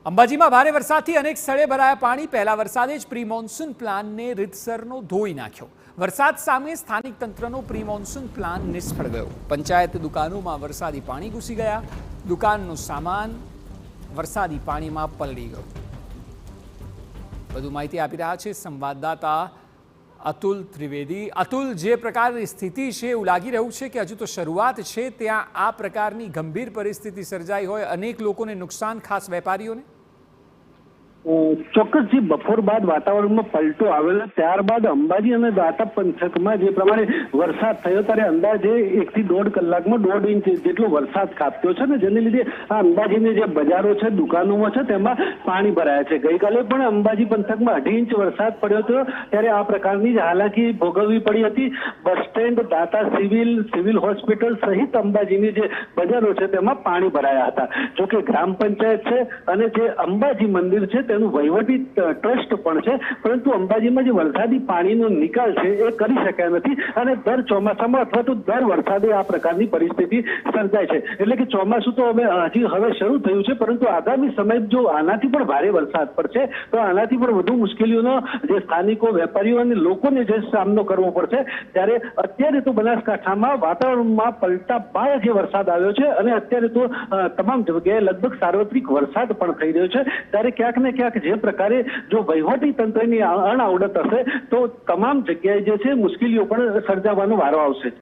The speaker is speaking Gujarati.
અંબાજીમાં ભારે વરસાદથી અનેક સ્થળે ભરાયા પાણી। પહેલા વરસાદે જ પ્રી મોન્સૂન પ્લાનને રીતસરનો ધોઈ નાખ્યો। વરસાદ સામે સ્થાનિક તંત્રનો પ્રી મોન્સૂન પ્લાન નિષ્ફળ ગયો। પંચાયત દુકાનોમાં વરસાદી પાણી ઘૂસી ગયા। દુકાનનો સામાન વરસાદી પાણીમાં પલળી ગયો। વધુ માહિતી આપી રહ્યા છે સંવાદદાતા અતુલ ત્રિવેદી। અતુલ, જે પ્રકારની સ્થિતિ છે એવું લાગી રહ્યું છે કે હજુ તો શરૂઆત છે, ત્યાં આ પ્રકારની ગંભીર પરિસ્થિતિ સર્જાઈ હોય, અનેક લોકોને નુકસાન, ખાસ વેપારીઓને। ચોક્કસથી બપોર બાદ વાતાવરણમાં પલટો આવેલો, ત્યારબાદ અંબાજી અને દાતા પંથકમાં જે પ્રમાણે વરસાદ થયો ત્યારે અંદાજે 1 થી 1.5 કલાકમાં 1.5 ઇંચ જેટલો વરસાદ ખાબક્યો છે ને, જેને લીધે આ અંબાજીની જે બજારો છે, દુકાનોમાં છે, તેમાં પાણી ભરાયા છે। ગઈકાલે પણ અંબાજી પંથકમાં 2.5 ઇંચ વરસાદ પડ્યો હતો, ત્યારે આ પ્રકારની જ હાલાકી ભોગવવી પડી હતી। બસ સ્ટેન્ડ, દાતા સિવિલ હોસ્પિટલ સહિત અંબાજીની જે બજારો છે તેમાં પાણી ભરાયા હતા। જોકે ગ્રામ પંચાયત છે અને જે અંબાજી મંદિર છે તેનું વહીવટી ટ્રસ્ટ પણ છે, પરંતુ અંબાજીમાં જે વરસાદી પાણીનો નિકાલ છે એ કરી શક્યા નથી અને દર ચોમાસામાં અથવા તો દર વરસાદે આ પ્રકારની પરિસ્થિતિ સર્જાય છે। એટલે કે ચોમાસું તો હવે શરૂ થયું છે, પરંતુ આગામી સમય જો આનાથી પણ ભારે વરસાદ પડશે તો આનાથી પણ વધુ મુશ્કેલીઓનો જે સ્થાનિકો, વેપારીઓ અને લોકોને જે સામનો કરવો પડશે। ત્યારે અત્યારે તો બનાસકાંઠામાં વાતાવરણમાં પલટા બાદ જે વરસાદ આવ્યો છે અને અત્યારે તો તમામ જગ્યાએ લગભગ સાર્વત્રિક વરસાદ પણ થઈ રહ્યો છે। ત્યારે ક્યાંક ને ક્યાંક જે પ્રકારે જો વહીવટી તંત્રની અણઆવડત હશે તો તમામ જગ્યાએ જે છે મુશ્કેલીઓ પણ સર્જાવાનો વારો આવશે।